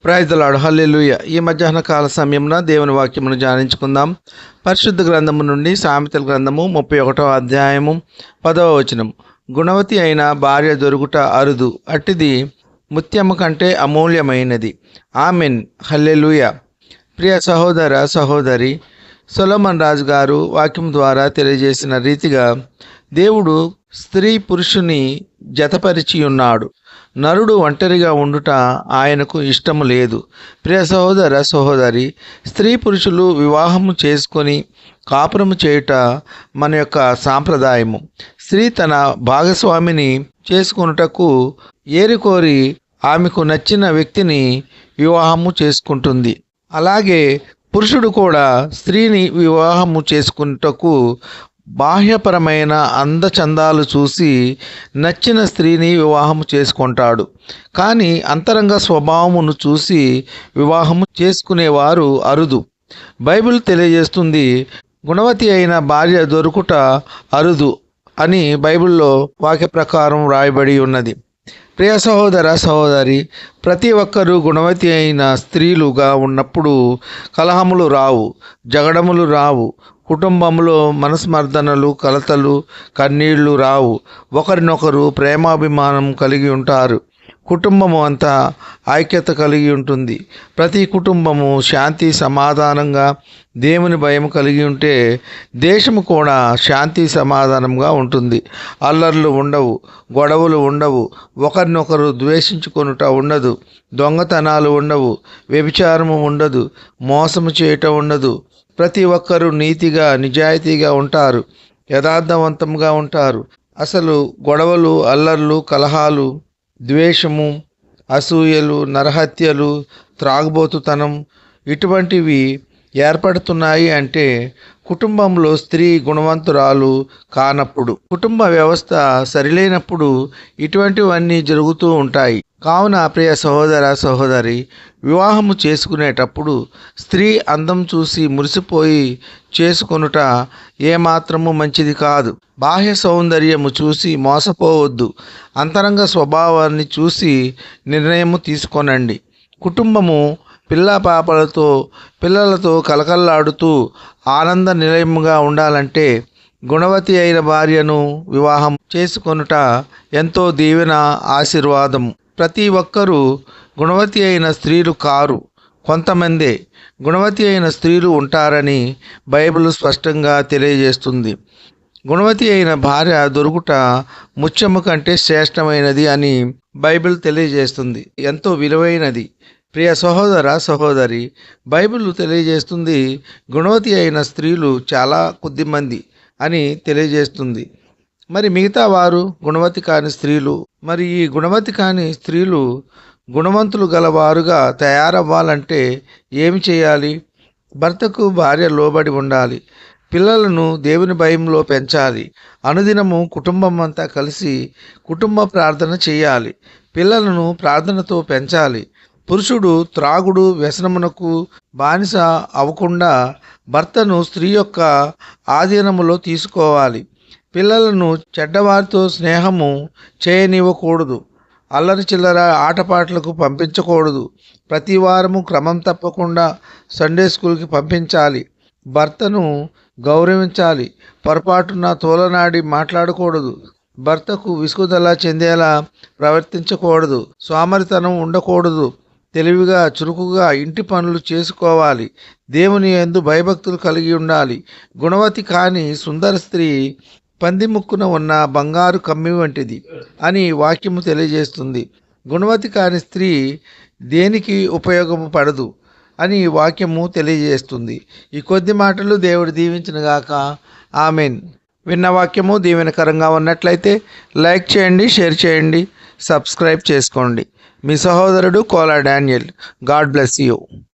Praise the lord, హల్లెలూయా. ఈ మధ్యాహ్న కాల సమయమున దేవుని వాక్యమును ధ్యానించుకుందాం. పరిశుద్ధ గ్రంథము నుండి సామెతల గ్రంథము 31వ అధ్యాయము 10వ వచనం. గుణవతి అయిన భార్య దొరుకుట అరుదు, అట్టిది ముత్యము కంటే అమూల్యమైనది. ఆమెన్, హల్లెలూయా. ప్రియ సహోదర సహోదరి, సొలొమన్ రాజు గారు వాక్యం ద్వారా తెలియజేసిన రీతిగా దేవుడు స్త్రీ పురుషుని జతపరిచి ఉన్నాడు. నరుడు ఒంటరిగా ఉండుట ఆయనకు ఇష్టము లేదు. ప్రియ సహోదర సహోదరి, స్త్రీ పురుషులు వివాహము చేసుకొని కాపురము చేయుట మన యొక్క సాంప్రదాయము. స్త్రీ తన భాగస్వామిని చేసుకొనుటకు ఏరికోరి ఆమెకు నచ్చిన వ్యక్తిని వివాహము చేసుకుంటుంది. అలాగే పురుషుడు కూడా స్త్రీని వివాహము చేసుకున్నటకు బాహ్యపరమైన అందచందాలు చూసి నచ్చిన స్త్రీని వివాహము చేసుకుంటాడు. కానీ అంతరంగ స్వభావమును చూసి వివాహము చేసుకునేవారు అరుదు. బైబిల్ తెలియజేస్తుంది, గుణవతి అయిన భార్య దొరుకుట అరుదు అని బైబిల్లో వాక్య ప్రకారం రాయబడి ఉన్నది. ప్రియ సహోదర సహోదరి, ప్రతి ఒక్కరూ గుణవతి అయిన స్త్రీలుగా ఉన్నప్పుడు కలహములు రావు, జగడములు రావు, కుటుంబంలో మనస్మర్దనలు, కలతలు, కన్నీళ్లు రావు. ఒకరినొకరు ప్రేమాభిమానం కలిగి ఉంటారు. కుటుంబము అంతా ఐక్యత కలిగి ఉంటుంది. ప్రతి కుటుంబము శాంతి సమాధానంగా దేవుని భయం కలిగి ఉంటే దేశము కూడా శాంతి సమాధానంగా ఉంటుంది. అల్లర్లు ఉండవు, గొడవలు ఉండవు, ఒకరినొకరు ద్వేషించుకొనుట ఉండదు, దొంగతనాలు ఉండవు, వ్యభిచారము ఉండదు, మోసము చేయటం ఉండదు. ప్రతి ఒక్కరూ నీతిగా నిజాయితీగా ఉంటారు, యథార్థవంతంగా ఉంటారు. అసలు గొడవలు, అల్లర్లు, కలహాలు, ద్వేషము, అసూయలు, నరహత్యలు, త్రాగుబోతుతనం ఇటువంటివి ఏర్పడుతున్నాయి అంటే కుటుంబంలో స్త్రీ గుణవంతురాలు కానప్పుడు, కుటుంబ వ్యవస్థ సరిలేనప్పుడు ఇటువంటివన్నీ జరుగుతూ ఉంటాయి. కావున ప్రియ సహోదర సహోదరి, వివాహము చేసుకునేటప్పుడు స్త్రీ అందం చూసి మురిసిపోయి చేసుకొనుట ఏమాత్రము మంచిది కాదు. బాహ్య సౌందర్యము చూసి మోసపోవద్దు. అంతరంగ స్వభావాన్ని చూసి నిర్ణయము తీసుకొనండి. కుటుంబము పిల్లలతో కలకల్లాడుతూ ఆనంద నిలయముగా ఉండాలంటే గుణవతి అయిన భార్యను వివాహం చేసుకొనుట ఎంతో దీవెన, ఆశీర్వాదము. ప్రతి ఒక్కరూ గుణవతి అయిన స్త్రీలు కారు, కొంతమందే గుణవతి అయిన స్త్రీలు ఉంటారని బైబిల్ స్పష్టంగా తెలియజేస్తుంది. గుణవతి అయిన భార్య దొరుకుట ముత్యము కంటే శ్రేష్టమైనది అని బైబిల్ తెలియజేస్తుంది, ఎంతో విలువైనది. ప్రియ సహోదర సహోదరి, బైబిల్ తెలియజేస్తుంది గుణవతి అయిన స్త్రీలు చాలా కొద్దిమంది అని తెలియజేస్తుంది. మరి మిగతా వారు గుణవతి కాని స్త్రీలు. మరి ఈ గుణవతి కాని స్త్రీలు గుణవంతులు గలవారుగా తయారవ్వాలంటే ఏమి చేయాలి? భర్తకు భార్య లోబడి ఉండాలి. పిల్లలను దేవుని భయంలో పెంచాలి. అనుదినము కుటుంబం అంతా కలిసి కుటుంబ ప్రార్థన చేయాలి. పిల్లలను ప్రార్థనతో పెంచాలి. పురుషుడు త్రాగుడు, వ్యసనమునకు బానిస అవ్వకుండా భర్తను స్త్రీ యొక్క ఆధీనములో తీసుకోవాలి. పిల్లలను చెడ్డవారితో స్నేహము చేయనివ్వకూడదు. అల్లరి చిల్లర ఆటపాటలకు పంపించకూడదు. ప్రతి వారము క్రమం తప్పకుండా సండే స్కూల్కి పంపించాలి. భర్తను గౌరవించాలి. పొరపాటున తోలనాడి మాట్లాడకూడదు. భర్తకు విసుగుదల చెందేలా ప్రవర్తించకూడదు. సోమరితనం ఉండకూడదు. తెలివిగా, చురుకుగా ఇంటి పనులు చేసుకోవాలి. దేవుని యందు భయభక్తులు కలిగి ఉండాలి. గుణవతి కాని సుందర స్త్రీ పంది ముక్కున ఉన్న బంగారు కమ్మి వంటిది అని వాక్యము తెలియజేస్తుంది. గుణవతి కాని స్త్రీ దేనికి ఉపయోగము పడదు అని వాక్యము తెలియజేస్తుంది. ఈ కొద్ది మాటలు దేవుడు దీవించునుగాక. ఆమెన్. విన్న వాక్యము దీవెనకరంగా ఉన్నట్లయితే లైక్ చేయండి, షేర్ చేయండి, సబ్స్క్రైబ్ చేసుకోండి. మీ సహోదరుడు Kola Daniel. God bless you.